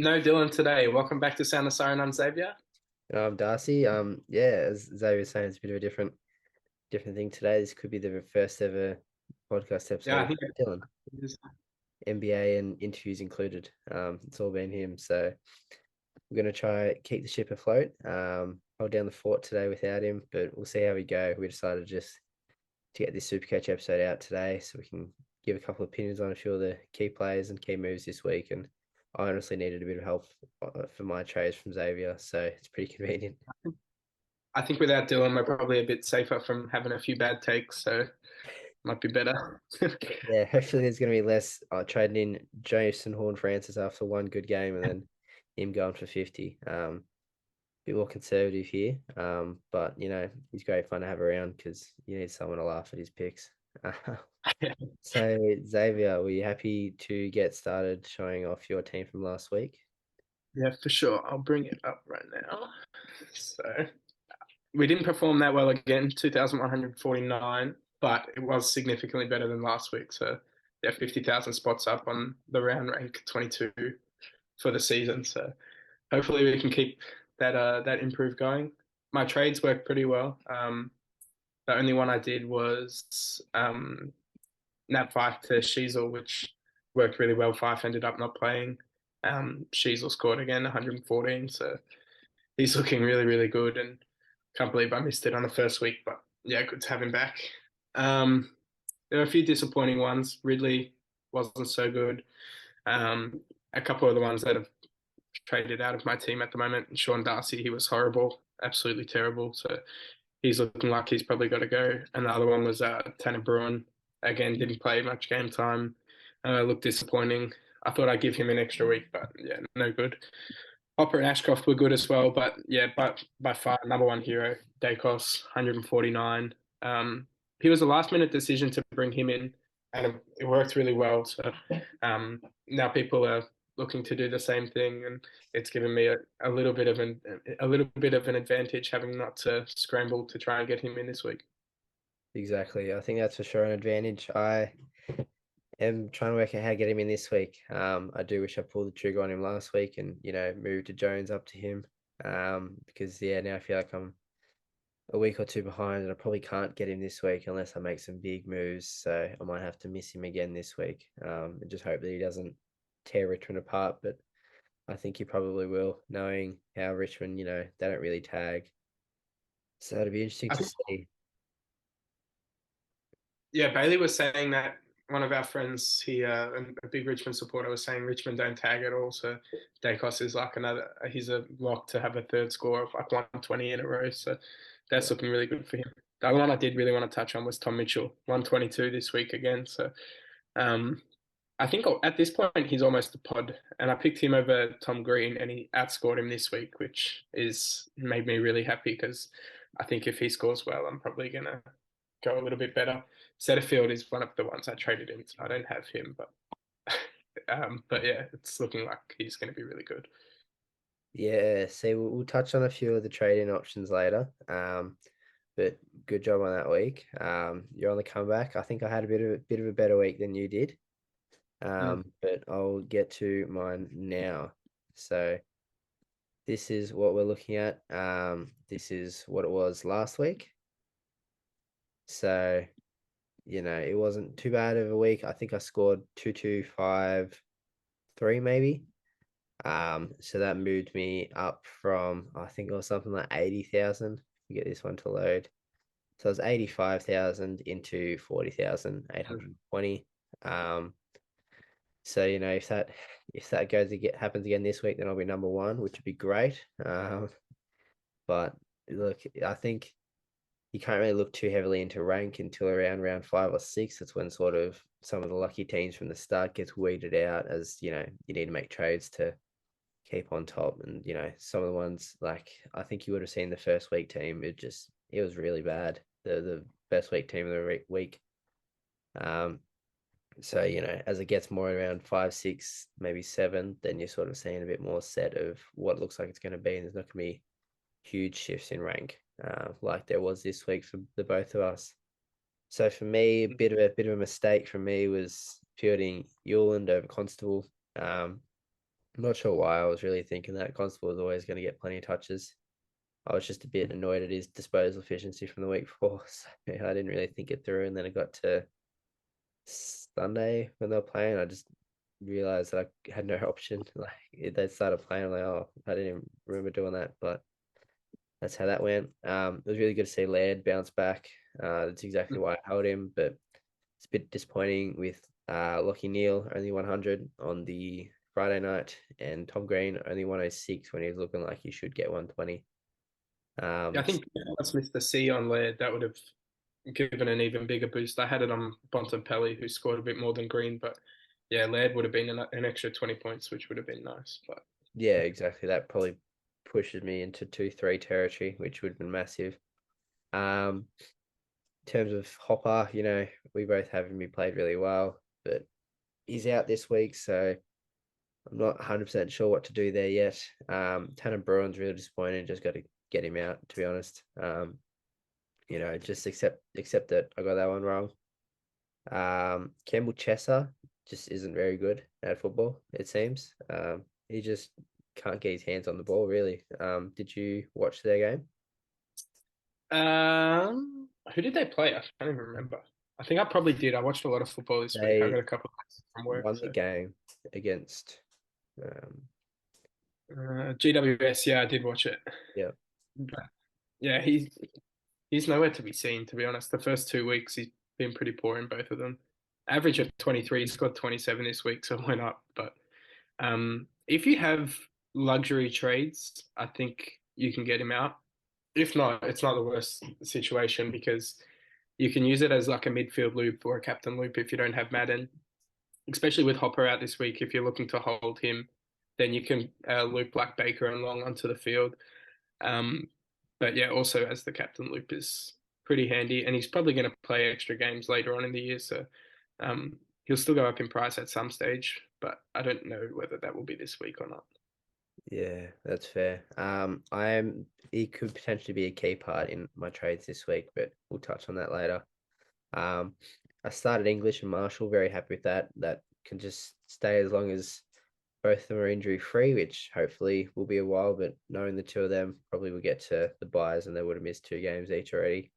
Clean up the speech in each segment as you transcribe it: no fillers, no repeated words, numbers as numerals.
No, Dylan today. Welcome back to Sound of Siren. I'm Xavier. Darcy. Yeah, as Xavier was saying, it's a bit of a different thing today. This could be the first ever podcast Yeah, episode I think with Dylan, it is. NBA and interviews included. It's all been him. So we're gonna try keep the ship afloat. Hold down the fort today without him, but we'll see how we go. We decided just to get this Supercoach episode out today so we can give a couple of opinions on a few of the key players and key moves this week. And I honestly needed a bit of help for my trades from Xavier, so it's pretty convenient. I think without Dylan, we're probably a bit safer from having a few bad takes, so might be better. Yeah, hopefully there's going to be less trading in Jason Horn-Francis after one good game and then him going for 50. Bit more conservative here, but he's great fun to have around because you need someone to laugh at his picks. So Xavier, were you happy to get started showing off your team from last week? Yeah, for sure. I'll bring it up right now. So we didn't perform that well again, 2,149, but it was significantly better than last week. So yeah, 50,000 spots up on the round rank 22 for the season. So hopefully we can keep that improve going. My trades worked pretty well. The only one I did was Nat Fife to Sheasel, which worked really well. Fife ended up not playing. Sheasel scored again, 114. So he's looking really, really good. And can't believe I missed it on the first week. But yeah, good to have him back. Um, there were a few disappointing ones. Ridley wasn't so good. Um, a couple of the ones that have traded out of my team at the moment. Sean Darcy, he was horrible, absolutely terrible. So he's looking like he's probably got to go. And the other one was Tanner Bruin. Again, didn't play much game time. Looked disappointing. I thought I'd give him an extra week, but yeah, no good. Hopper and Ashcroft were good as well, but yeah, by far number one hero, Dacos, 149. He was a last minute decision to bring him in, and it worked really well. So now people are looking to do the same thing, and it's given me a little bit of an advantage having not to scramble to try and get him in this week. Exactly. I think that's for sure an advantage. I am trying to work out how to get him in this week. I do wish I pulled the trigger on him last week and, moved to Jones up to him. Because yeah, now I feel like I'm a week or two behind and I probably can't get him this week unless I make some big moves. So I might have to miss him again this week. And just hope that he doesn't tear Richmond apart. But I think he probably will, knowing how Richmond, they don't really tag. So it'll be interesting I to think, see. yeah, Bailey was saying that one of our friends, a big Richmond supporter, was saying Richmond don't tag at all. So Dacos is like he's a lock to have a third score of like 120 in a row. So that's Yeah. looking really good for him. The other one I did really want to touch on was Tom Mitchell, 122 this week again. So um, I think at this point he's almost a pod, and I picked him over Tom Green, and he outscored him this week, which is made me really happy because I think if he scores well, I'm probably gonna go a little bit better. Setterfield is one of the ones I traded in, so I don't have him, but yeah, it's looking like he's going to be really good. Yeah, see, we'll touch on a few of the trading options later. But good job on that week. You're on the comeback. I think I had a bit of a better week than you did. Mm. But I'll get to mine now. So this is what we're looking at. This is what it was last week. So, it wasn't too bad of a week. I think I scored 2,253 maybe. So that moved me up from I think it was something like 80,000. Get this one to load. So it was 85,000 into 40,820. So if that happens again this week, then I'll be number one, which would be great. But look, I think you can't really look too heavily into rank until around round 5 or 6. That's when sort of some of the lucky teams from the start gets weeded out as you need to make trades to keep on top. And some of the ones like I think you would have seen the first week team. It was really bad. The best week team of the week. Um, so as it gets more around 5, 6, maybe 7, then you're sort of seeing a bit more set of what it looks like it's going to be, and there's not going to be huge shifts in rank like there was this week for the both of us. So for me, a bit of a mistake for me was fielding Euland over Constable. I'm not sure why I was really thinking that Constable was always going to get plenty of touches. I was just a bit annoyed at his disposal efficiency from the week before, so I didn't really think it through. And then it got to Sunday when they were playing, I just realized that I had no option. Like they started playing, I'm like, oh, I didn't even remember doing that, but that's how that went. It was really good to see Laird bounce back. That's exactly why I held him, but it's a bit disappointing with Lockie Neal only 100 on the Friday night, and Tom Green only 106 when he was looking like he should get 120. Yeah, I think let's miss the C on Laird. That would have given an even bigger boost. I had it on Bontempelli, who scored a bit more than Green, but yeah, Laird would have been an extra 20 points, which would have been nice. But yeah, exactly. That probably pushes me into 2-3 territory, which would have been massive. In terms of Hopper, we both have him. He played really well, but he's out this week, so I'm not 100% sure what to do there yet. Tanner Bruin's really disappointing. Just got to get him out, to be honest. Just accept that I got that one wrong. Campbell Chesser just isn't very good at football, it seems. He just can't get his hands on the ball, really. Did you watch their game? who did they play? I can't even remember. I think I probably did. I watched a lot of football this week. I They got a couple of from work. won the So game against, um, GWS, yeah, I did watch it. yeah, But yeah, he's nowhere to be seen, to be honest. The first 2 weeks he's been pretty poor in both of them. Average of 23, he scored 27 this week, so it went up. But if you have luxury trades, I think you can get him out. If not, it's not the worst situation because you can use it as like a midfield loop or a captain loop if you don't have Madden, especially with Hopper out this week. If you're looking to hold him, then you can loop like Baker and Long onto the field. Um, but yeah, also as the captain loop is pretty handy, and he's probably going to play extra games later on in the year, so um, he'll still go up in price at some stage. But I don't know whether that will be this week or not. yeah, that's fair. He could potentially be a key part in my trades this week, but we'll touch on that later. Um, I started English and Marshall, very happy with that. That can just stay as long as both of them are injury free, which hopefully will be a while, but knowing the two of them probably will get to the buys and they would have missed 2 games each already.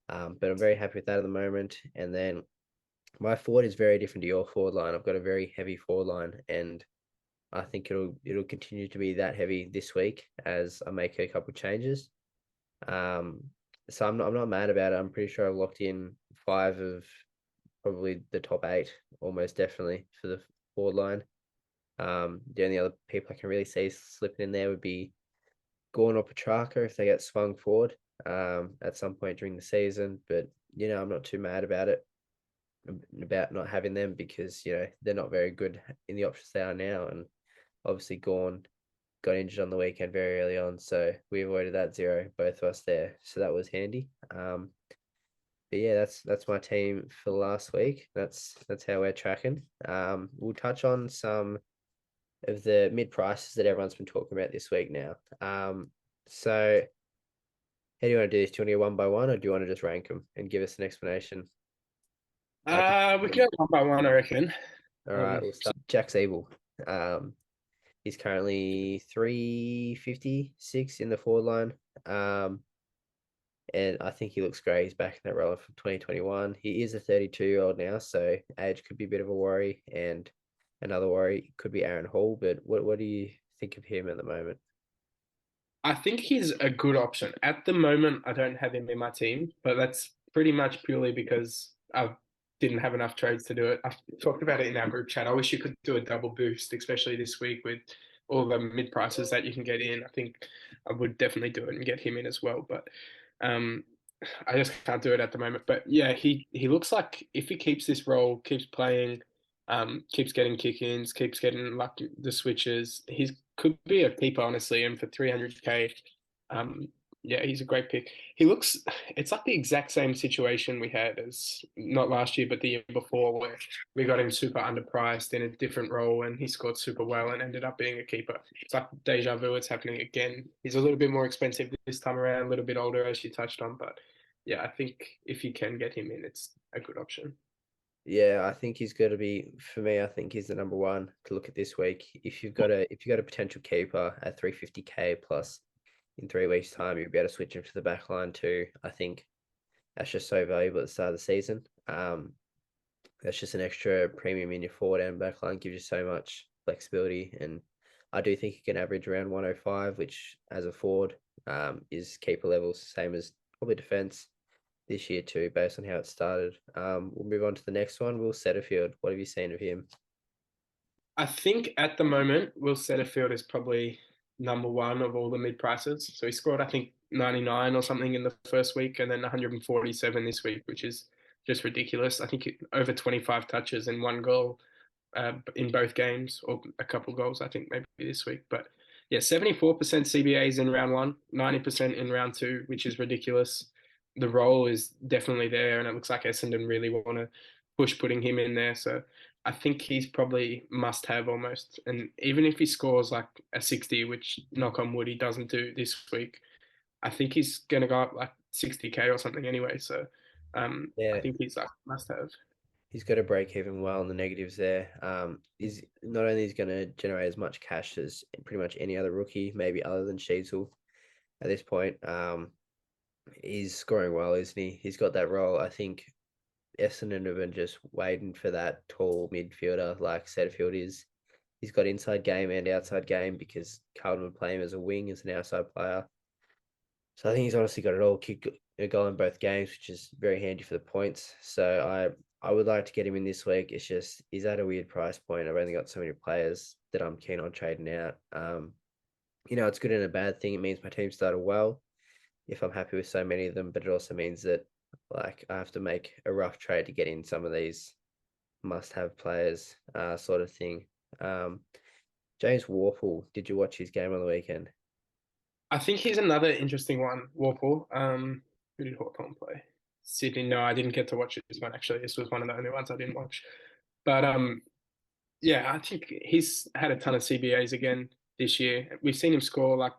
But I'm very happy with that at the moment. And then my forward is very different to your forward line. I've got a very heavy forward line, and I think it'll continue to be that heavy this week as I make a couple of changes. Um, so I'm not mad about it. I'm pretty sure I've locked in 5 of probably the top 8, almost definitely for the forward line. The only other people I can really see slipping in there would be Gorn or Petrarca if they get swung forward at some point during the season. But I'm not too mad about it, about not having them, because they're not very good in the options they are now, and obviously Gorn got injured on the weekend very early on, so we avoided that 0, both of us there. So that was handy. But yeah, that's my team for last week. That's how we're tracking. We'll touch on some of the mid prices that everyone's been talking about this week now. So how do you want to do this? Do you want to go one by one, or do you want to just rank them and give us an explanation? We can go one by one, I reckon. All right, we'll start. Jack's Evil. He's currently 356 in the forward line. And I think he looks great. He's back in that role from 2021. He is a 32-year-old now, so age could be a bit of a worry. And another worry could be Aaron Hall. But what do you think of him at the moment? I think he's a good option. At the moment, I don't have him in my team, but that's pretty much purely because I didn't have enough trades to do it. I talked about it in our group chat. I wish you could do a double boost, especially this week with all the mid prices that you can get in. I think I would definitely do it and get him in as well. But um, I just can't do it at the moment. But yeah, he looks like if he keeps this role, keeps playing, keeps getting kick-ins, keeps getting like the switches, he could be a keeper honestly. And for 300k, um, yeah, he's a great pick. He looks, it's like the exact same situation we had as not last year, but the year before, where we got him super underpriced in a different role and he scored super well and ended up being a keeper. It's like deja vu, it's happening again. He's a little bit more expensive this time around, a little bit older, as you touched on, but yeah, I think if you can get him in, it's a good option. Yeah, I think he's got to be for me. I think he's the number one to look at this week. If you've got a potential keeper at 350k plus in 3 weeks' time, you'll be able to switch him to the back line too. I think that's just so valuable at the start of the season. That's just an extra premium in your forward and back line, gives you so much flexibility. And I do think he can average around 105, which as a forward is keeper levels, same as probably defense this year too, based on how it started. We'll move on to the next one. Will Setterfield, what have you seen of him? I think at the moment, Will Setterfield is probably number one of all the mid prices. So he scored, I think, 99 or something in the first week, and then 147 this week, which is just ridiculous. I think over 25 touches and one goal in both games, or a couple goals, I think maybe this week. But yeah, 74% CBAs in round one, 90% in round two, which is ridiculous. The role is definitely there, and it looks like Essendon really want to push putting him in there. So I think he's probably must have almost. And even if he scores like a 60, which knock on wood he doesn't do this week, I think he's going to go up like 60k or something anyway. So I Yeah, think he's like must have. he's got to break even well on the negatives there. Is not only is going to generate as much cash as pretty much any other rookie, maybe other than Sheezel at this point. He's scoring well, isn't he? He's got that role. I think Essendon have been just waiting for that tall midfielder like Setterfield is. He's got inside game and outside game because Carlton would play him as a wing, as an outside player. So I think he's honestly got it all. Kicked a goal in both games, which is very handy for the points. So I would like to get him in this week. It's just he's at a weird price point. I've only got so many players that I'm keen on trading out. It's good and a bad thing. It means my team started well if I'm happy with so many of them, but it also means that like I have to make a rough trade to get in some of these must-have players, sort of thing. Um, James Warple, did you watch his game on the weekend? I think he's another interesting one, Warple. Who did Hawthorn play? Sydney. No, I didn't get to watch this one actually. This was one of the only ones I didn't watch. But yeah, I think he's had a ton of CBAs again this year. We've seen him score like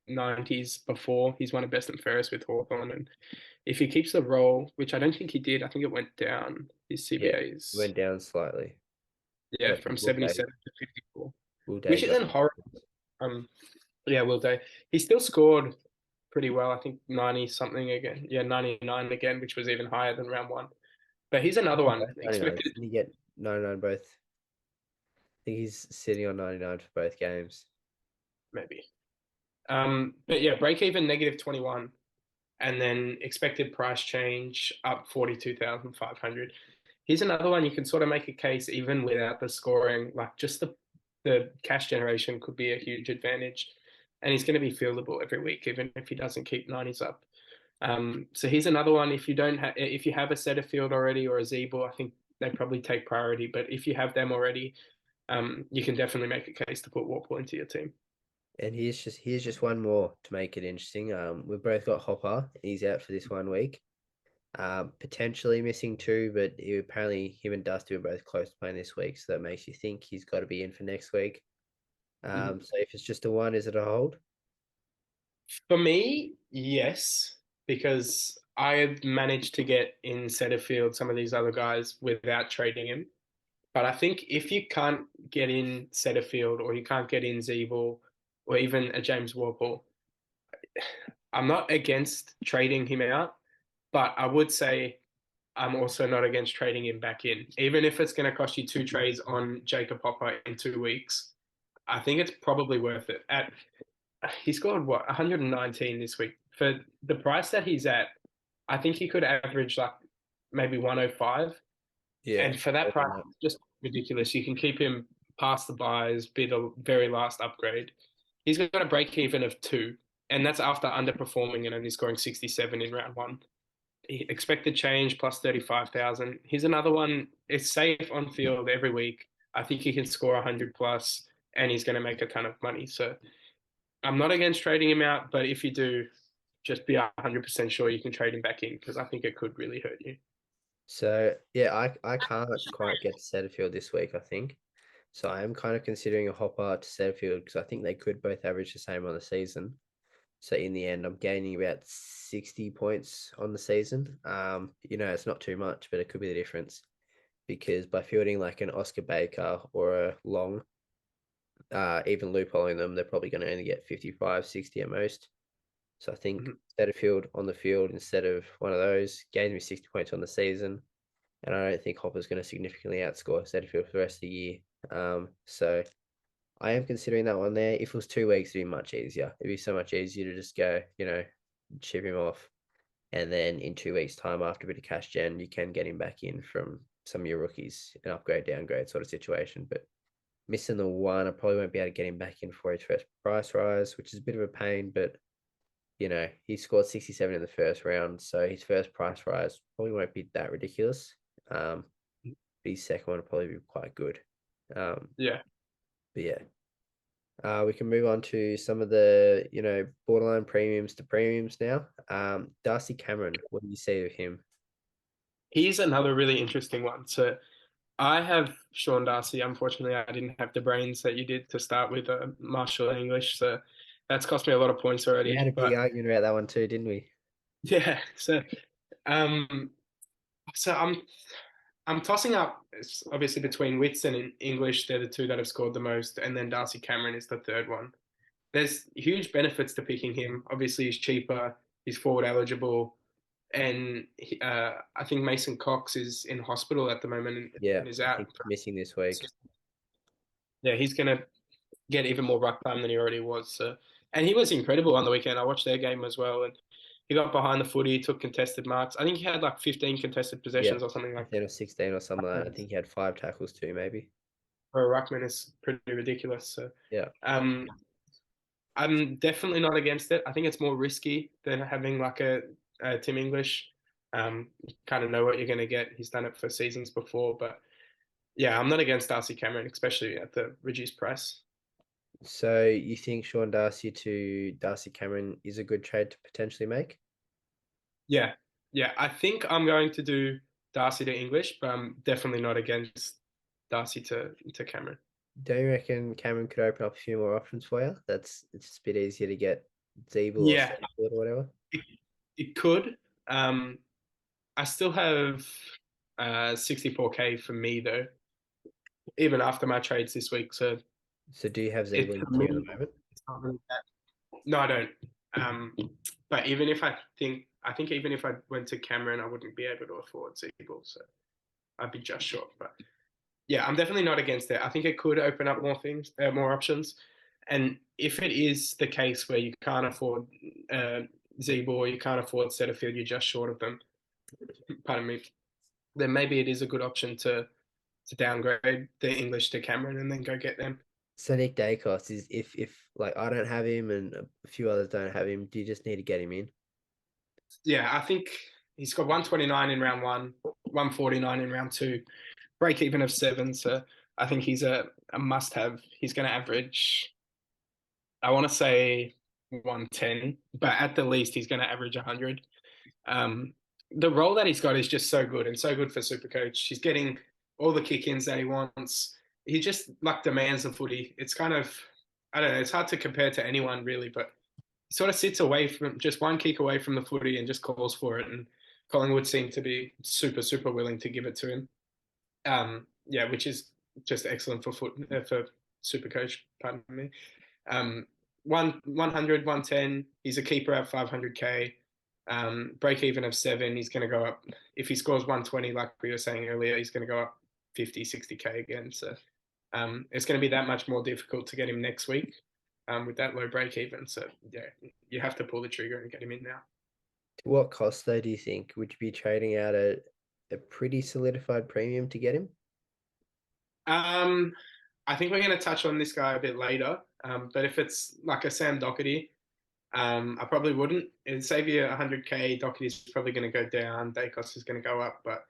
90s before. He's won a best and fairest with Hawthorn, and if he keeps the role, which I don't think he did, I think it went down. His Yeah, he CBAs, went down slightly, yeah, but from Will Day, 77 to 54, Will Day which got isn't horrible. Um, yeah, Will Day. He still scored pretty well. I think 90 something again. Yeah, 99 again, which was even higher than round one. But he's another one. both 99. Expected, Didn't he get 99 both? I think he's sitting on 99 for both games. maybe. But yeah, break even negative 21, and then expected price change up 42,500. Here's another one you can sort of make a case even without the scoring, like just the cash generation could be a huge advantage, and he's going to be fieldable every week, even if he doesn't keep 90s up. So here's another one. If you have a Setterfield already or a Zeeble, I think they probably take priority. But if you have them already, you can definitely make a case to put Warple into your team. And here's just one more to make it interesting. We've both got Hopper. He's out for this 1 week. Potentially missing two, but apparently him and Dusty were both close to playing this week, so that makes you think he's got to be in for next week. Mhm. So if it's just a one, is it a hold? For me, yes, because I have managed to get in Setterfield some of these other guys without trading him. But I think if you can't get in Setterfield or you can't get in Zeeble or even a James Warple, I'm not against trading him out, but I would say I'm also not against trading him back in. Even if it's going to cost you two trades on Jacob Hopper in 2 weeks, I think it's probably worth it. He scored what 119 this week for the price that he's at. I think he could average like maybe 105, Yeah. and for that price, it's just ridiculous. You can keep him past the buys, bid a very last upgrade. He's got a break even of 2, and that's after underperforming and only scoring 67 in round one. Expected change plus 35,000. Here's another one. It's safe on field every week. I think he can score 100 plus, and he's going to make a ton of money. So I'm not against trading him out, but if you do, just be 100% sure you can trade him back in because I think it could really hurt you. So yeah, I can't quite get to Setterfield this week, I think. So I am kind of considering a Hopper to Setterfield because I think they could both average the same on the season. So in the end, I'm gaining about 60 points on the season. It's not too much, but it could be the difference. because by fielding like an Oscar Baker or a Long, even loopholing them, they're probably going to only get 55, 60 at most. So I think Setterfield on the field instead of one of those gains me 60 points on the season. And I don't think Hopper's going to significantly outscore Setterfield for the rest of the year. So I am considering that one there. If it was 2 weeks, it'd be much easier. It'd be so much easier to just go, ship him off. And then in 2 weeks' time, after a bit of cash gen, you can get him back in from some of your rookies, an upgrade, downgrade sort of situation. But missing the one, I probably won't be able to get him back in for his first price rise, which is a bit of a pain. But, he scored 67 in the first round. So his first price rise probably won't be that ridiculous. But his second one will probably be quite good. Yeah. But yeah. We can move on to some of the, borderline premiums to premiums now. Darcy Cameron, what do you say of him? He's another really interesting one. So I have Sean Darcy. Unfortunately, I didn't have the brains that you did to start with Marshall English. So that's cost me a lot of points already. We had a big argument about that one too, didn't we? Yeah. So, I'm tossing up, obviously, between Whitson and English. They're the two that have scored the most, and then Darcy Cameron is the third one. There's huge benefits to picking him. Obviously, he's cheaper, he's forward eligible, and I think Mason Cox is in hospital at the moment and is out. Missing this week. Yeah, he's going to get even more ruck time than he already was. So, and he was incredible on the weekend. I watched their game as well, and he got behind the footy, took contested marks. I think he had like 15 contested possessions or something like that. Or 16 or something like that. I think he had 5 tackles too, maybe. For a ruckman, is pretty ridiculous. So yeah, I'm definitely not against it. I think it's more risky than having like a Tim English. Kind of know what you're going to get. He's done it for seasons before, but yeah, I'm not against Darcy Cameron, especially at the reduced price. So you think Sean Darcy to Darcy Cameron is a good trade to potentially make? Yeah. I think I'm going to do Darcy to English, but I'm definitely not against Darcy to Cameron. Do you reckon Cameron could open up a few more options for you? It's just a bit easier to get Zeeble or whatever. It could. I still have 64k for me though, even after my trades this week. So do you have Zeeble in the team at the moment? It's not really that. No, I don't. But even if I think even if I went to Cameron, I wouldn't be able to afford Zeeble, so I'd be just short. But yeah, I'm definitely not against it. I think it could open up more things, more options. And if it is the case where you can't afford Zeeble or you can't afford Setterfield, you're just short of them, pardon me, then maybe it is a good option to downgrade the English to Cameron and then go get them. So Nick Dacos is if like I don't have him and a few others don't have him, do you just need to get him in? Yeah, I think he's got 129 in round 1, 149 in round 2, break even of 7. So I think he's a must have. He's going to average, I want to say 110, but at the least he's going to average 100. The role that he's got is just so good and so good for Supercoach. He's getting all the kick-ins that he wants. He just like demands the footy. It's kind of, I don't know, it's hard to compare to anyone really, but he sort of sits away from just one kick away from the footy and just calls for it. And Collingwood seem to be super, super willing to give it to him. Which is just excellent for Supercoach, pardon me. 100, 110, he's a keeper at 500k. Break even of 7, he's going to go up. If he scores 120, like we were saying earlier, he's going to go up 50, 60k again. So it's going to be that much more difficult to get him next week with that low break even. So yeah, you have to pull the trigger and get him in now. What cost though do you think? Would you be trading out a pretty solidified premium to get him? I think we're going to touch on this guy a bit later. But if it's like a Sam Doherty, I probably wouldn't. In Xavier 100k, Doherty's probably going to go down. Dacos is going to go up, but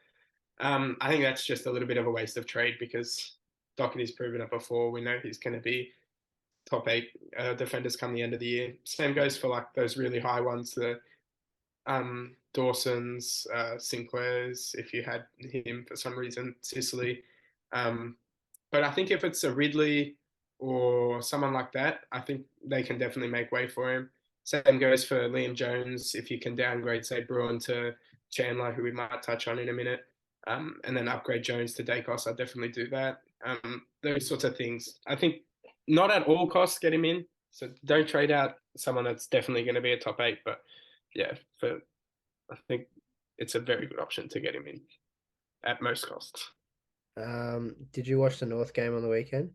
I think that's just a little bit of a waste of trade because Doherty's proven it before. We know he's going to be top 8 defenders come the end of the year. Same goes for like those really high ones, the Dawson's, Sinclair's. If you had him for some reason, Sicily. But I think if it's a Ridley or someone like that, I think they can definitely make way for him. Same goes for Liam Jones. If you can downgrade, say, Bruin to Chandler, who we might touch on in a minute. and then upgrade Jones to Dacos. I'll definitely do that. Those sorts of things. I think not at all costs get him in. So don't trade out someone that's definitely going to be a top 8. But yeah, I think it's a very good option to get him in at most costs. Did you watch the North game on the weekend?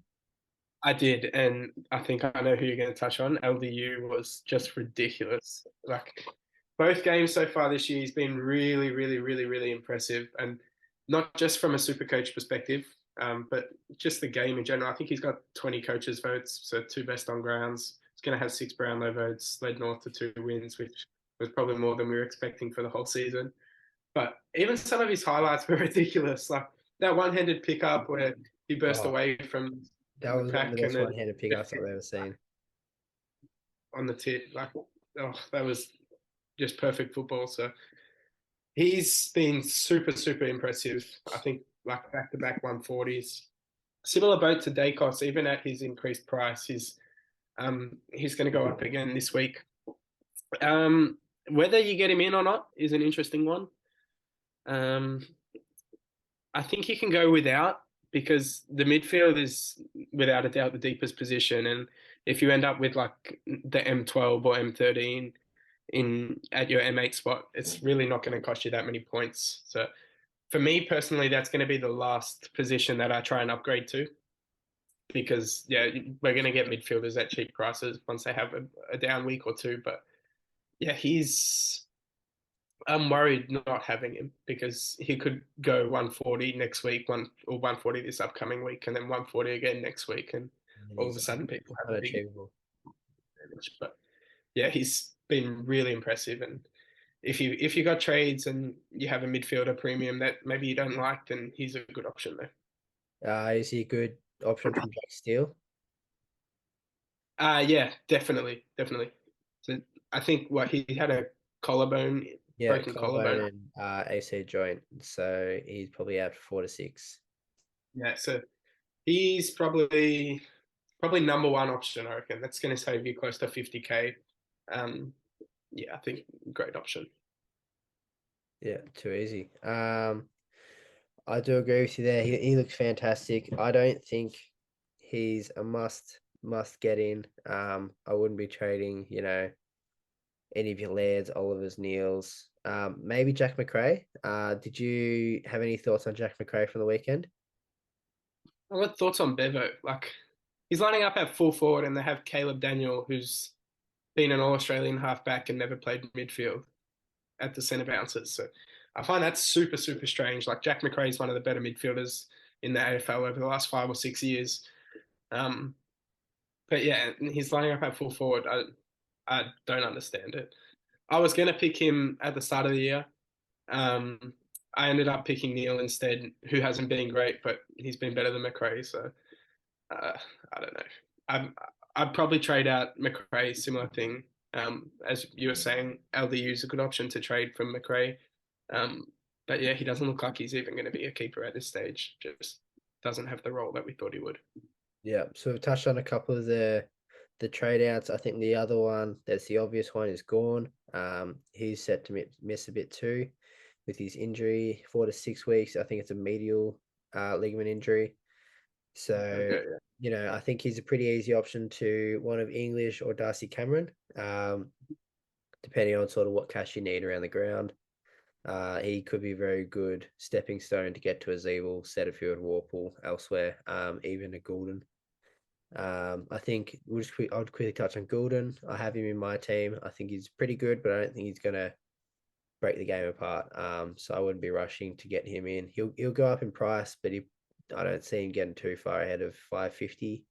I did, and I think I know who you're going to touch on. LDU was just ridiculous. Like both games so far this year, he's been really, really, really, really impressive, and not just from a super coach perspective, but just the game in general. I think he's got 20 coaches' votes, so 2 best on grounds. He's going to have 6 Brownlow votes, led North to 2 wins, which was probably more than we were expecting for the whole season. But even some of his highlights were ridiculous, like that one-handed pickup where he burst Oh, away from that the was one of the pack and best then one-handed pickups I've ever seen. on the tip, like that was just perfect football. So he's been super, super impressive. I think like back-to-back 140s. Similar boat to Dacos, even at his increased price, he's going to go up again this week. Whether you get him in or not is an interesting one. I think you can go without because the midfield is without a doubt the deepest position, and if you end up with like the M12 or M13 in at your M8 spot, it's really not going to cost you that many points. So for me personally, that's going to be the last position that I try and upgrade to because yeah, we're going to get midfielders at cheap prices once they have a down week or two. But yeah, I'm worried not having him because he could go 140 next week, 140 this upcoming week, and then 140 again next week, and And all of he's a sudden people have a big unachievable. advantage. But yeah, he's been really impressive. And if you got trades and you have a midfielder premium that maybe you don't like, then he's a good option there. Is he a good option from Jack Steele? Yeah, definitely, definitely. So I think what he had a collarbone, Yeah, broken collarbone collarbone. and AC joint. So he's probably out for 4 to 6. Yeah, so he's probably number one option, I reckon. That's going to save you close to 50K. Yeah, I think great option. Yeah, too easy. I do agree with you there. He looks fantastic. I don't think he's a must get in. I wouldn't be trading, any of your Lairds, Olivers, Neils. Maybe Jack McRae. Did you have any thoughts on Jack McRae from the weekend? I've got thoughts on Bevo. Like, he's lining up at full forward, and they have Caleb Daniel, who's been an All Australian halfback and never played midfield at the centre bounces. So I find that super, super strange. Like, Jack McRae is one of the better midfielders in the AFL over the last 5 or 6 years. Um, but yeah, he's lining up at full forward. I don't understand it. I was going to pick him at the start of the year. Um, I ended up picking Neil instead, who hasn't been great, but he's been better than McRae. So uh, I don't know. I'd probably trade out McRae. Similar thing. As you were saying, LDU is a good option to trade from McRae. Um, but yeah, he doesn't look like he's even going to be a keeper at this stage. Just doesn't have the role that we thought he would. Yeah, so we've touched on a couple of the trade outs. I think the other one that's the obvious one is Gorn. He's set to miss a bit too with his injury, 4 to 6 weeks. I think it's a medial ligament injury. So, Okay, I think he's a pretty easy option to one of English or Darcy Cameron, depending on sort of what cash you need around the ground. He could be a very good stepping stone to get to a Zeeble, Setterfield, Warple, elsewhere, even a Goulden. I think I'll quickly touch on Goulden. I have him in my team. I think he's pretty good, but I don't think he's gonna break the game apart. So I wouldn't be rushing to get him in. He'll go up in price, but I don't see him getting too far ahead of 550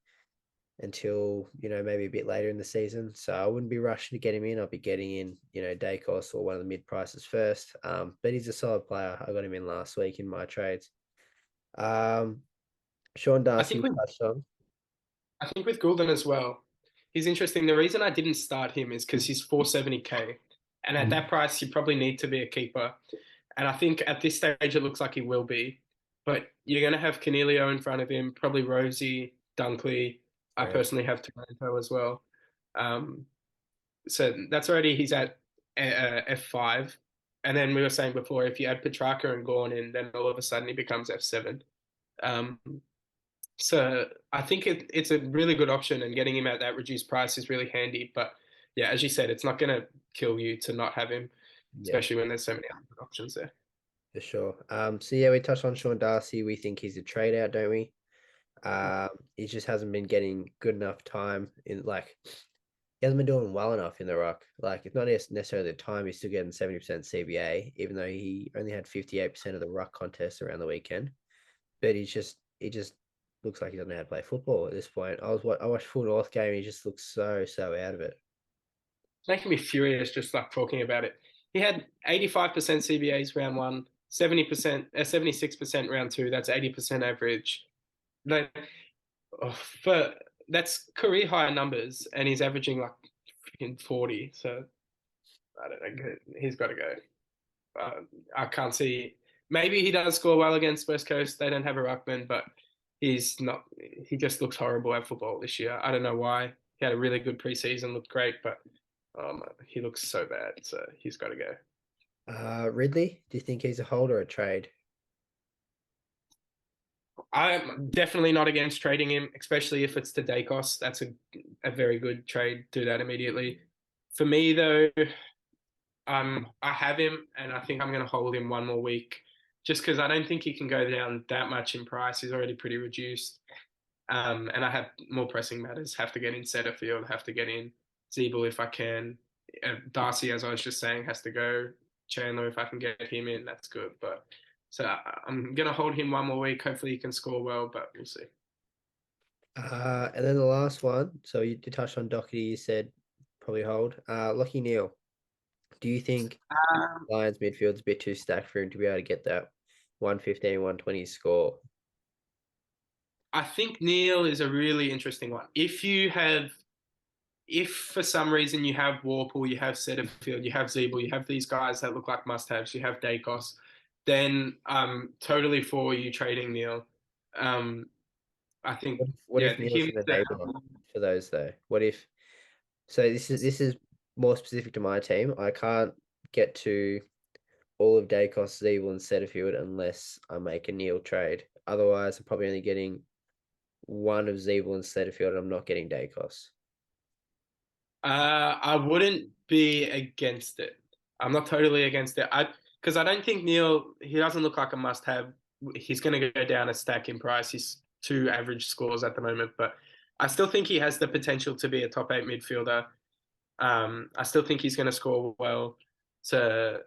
until maybe a bit later in the season. So I wouldn't be rushing to get him in. I'll be getting in Dacos or one of the mid prices first. But he's a solid player. I got him in last week in my trades. Sean I Darcy think you with touched on. I think with Goulden as well, he's interesting. The reason I didn't start him is because he's 470K, and at that price, you probably need to be a keeper. And I think at this stage, it looks like he will be. But you're going to have Canelio in front of him, probably Rosie, Dunkley. I Right. personally have Toronto as well. So that's already he's at F5. And then we were saying before, if you add Petrarca and Gorn in, then all of a sudden he becomes F7. Um, so I think it's a really good option, and getting him at that reduced price is really handy. But yeah, as you said, it's not going to kill you to not have him, Yeah, especially when there's so many other options there. for sure. So yeah, we touched on Sean Darcy. We think he's a trade out, don't we? He just hasn't been getting good enough time in like he hasn't been doing well enough in the ruck. Like it's not necessarily the time he's still getting 70% CBA, even though he only had 58% of the ruck contests around the weekend. But he just looks like he doesn't know how to play football at this point. I watched full North game. And he just looks so out of it. It's making me furious just like talking about it. He had 85% CBAs round one, 70%, 76% round two. That's 80% average. No, oh, for that's career high numbers, and he's averaging like freaking 40. So I don't know. He's got to go. I can't see. Maybe he does score well against West Coast. They don't have a ruckman, but he's not. He just looks horrible at football this year. I don't know why. He had a really good preseason, looked great, but he looks so bad. So he's got to go. Ridley, do you think he's a hold or a trade? I'm definitely not against trading him, especially if it's to Dacos. That's a very good trade. Do that immediately. For me, though, I have him, and I think I'm going to hold him one more week, just because I don't think he can go down that much in price. He's already pretty reduced, and I have more pressing matters. Have to get in Setterfield, have to get in Zeeble if I can. Darcy, as I was just saying, has to go. Chandler, if I can get him in, that's good. But so I'm going to hold him one more week. Hopefully, he can score well, but we'll see. And then the last one. So you touched on Doherty. You said probably hold. Lockie Neal. Do you think Um, Lions midfield's a bit too stacked for him to be able to get that 115, 120 score? I think Neil is a really interesting one. If for some reason you have Warple, you have Setterfield, you have Zeeble, you have these guys that look like must-haves, you have Dacos, then totally for you trading Neil. Um, I think, What yeah, if Neal's him. an enabler for those though? What if so this is more specific to my team. I can't get to all of Dacos, Zeeble, and Setterfield unless I make a Neil trade. Otherwise, I'm probably only getting one of Zeeble and Setterfield, and I'm not getting Dacos. I wouldn't be against it. I'm not totally against it. Because I don't think Neil. He doesn't look like a must-have. He's going to go down a stack in price. He's two average scores at the moment, but I still think he has the potential to be a top eight midfielder. I still think he's going to score well. So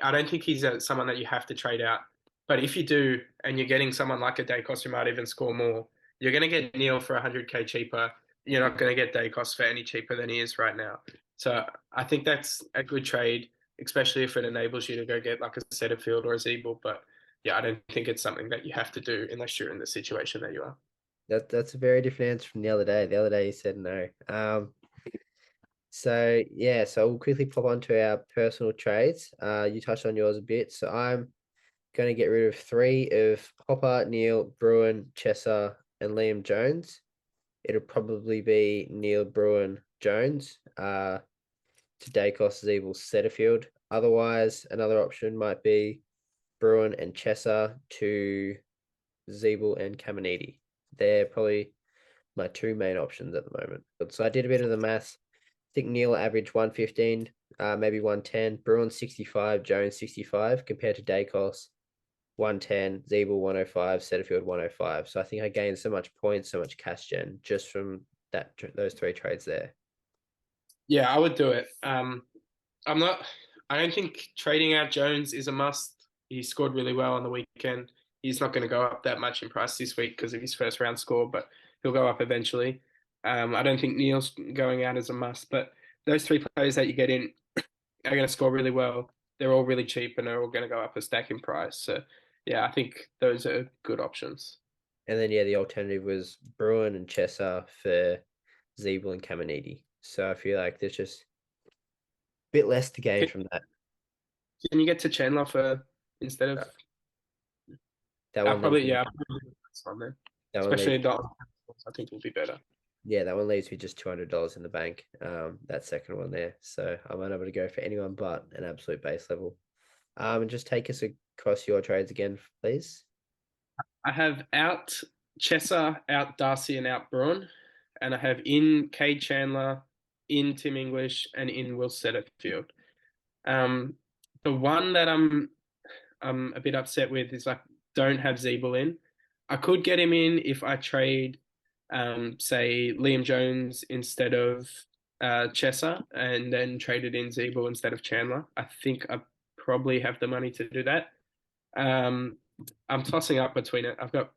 I don't think he's someone that you have to trade out. But if you do, and you're getting someone like a Dacos who might even score more, you're going to get Neil for 100K cheaper. You're not going to get Dacos for any cheaper than he is right now. So I think that's a good trade, especially if it enables you to go get like a Setterfield or a Zeeble. But yeah, I don't think it's something that you have to do unless you're in the situation that you are. That's a very different answer from the other day. The other day you said no. So yeah, so we'll quickly pop onto our personal trades. You touched on yours a bit. So I'm going to get rid of three of Hopper, Neil, Bruin, Chesser, and Liam Jones. It'll probably be Neil, Bruin, Jones, to Dacos, Zeeble, Setterfield. Otherwise, another option might be Bruin and Chesser to Zeeble and Caminiti. They're probably my two main options at the moment. So I did a bit of the maths. I think Neil averaged 115, maybe 110. Bruin 65, Jones 65 compared to Dacos 110, Zeeble 105, Setterfield 105. So I think I gained so much points, so much cash gen just from those three trades there. Yeah, I would do it. I'm not. I don't think trading out Jones is a must. He scored really well on the weekend. He's not going to go up that much in price this week because of his first round score, but he'll go up eventually. I don't think Neil's going out as a must, but those three players that you get in are going to score really well. They're all really cheap and they're all going to go up a stack in price. So, yeah, I think those are good options. And then, yeah, the alternative was Bruin and Chesser for Zeeble and Caminiti. So I feel like there's just a bit less to gain Can, from that. can you get to Chandler for instead of? That I'll one leaves probably, me, yeah, that's fine then. that one Especially leaves a dollar. I think will be better. yeah, that one leaves me just $200 in the bank. That second one there. So I'm unable to go for anyone but an absolute base level. And just take us across your trades again, please. I have out Chesser, out Darcy, and out Braun. And I have in Cade Chandler, in Tim English, and in Will Setterfield. The one that I'm a bit upset with is I don't have Zeeble in. I could get him in if I trade, say, Liam Jones instead of Chesser, and then traded in Zeeble instead of Chandler. I think I probably have the money to do that. Um, I'm tossing up between it. I've got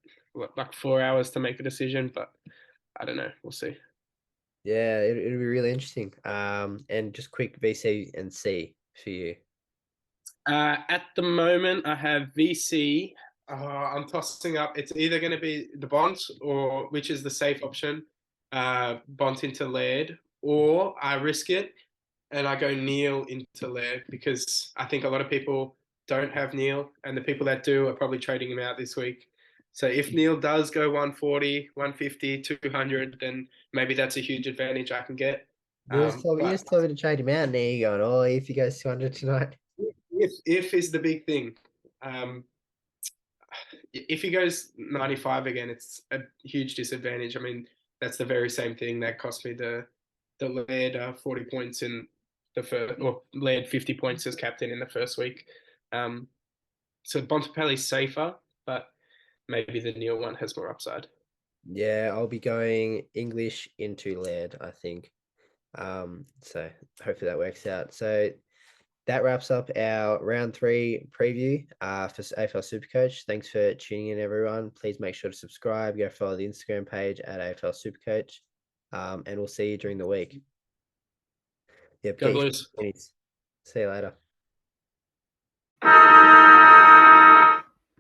like 4 hours to make a decision, but I don't know. We'll see. Yeah, it'll be really interesting. And just quick VC and C for you. At the moment, I have VC. I'm tossing up. It's either going to be the Bont, or which is the safe option, Bont into Laird, or I risk it and I go Neil into Laird because I think a lot of people don't have Neil, and the people that do are probably trading him out this week. So if Neil does go 140, 150, 200, then maybe that's a huge advantage I can get. You But just told me to trade him out, and now you're going, oh, if he goes 200 tonight. if is the big thing. Um, if he goes 95 again, it's a huge disadvantage. I mean, that's the very same thing that cost me the Laird 40 points in the first, or Laird 50 points as captain in the first week. So Bontempelli's safer, but maybe the Neil one has more upside. Yeah, I'll be going English into Laird, I think. So hopefully that works out. So that wraps up our round 3 preview for AFL Supercoach. Thanks for tuning in, everyone. Please make sure to subscribe. Go follow the Instagram page at AFL Supercoach. And we'll see you during the week. Yep, Go get your Blues. minutes. See you later.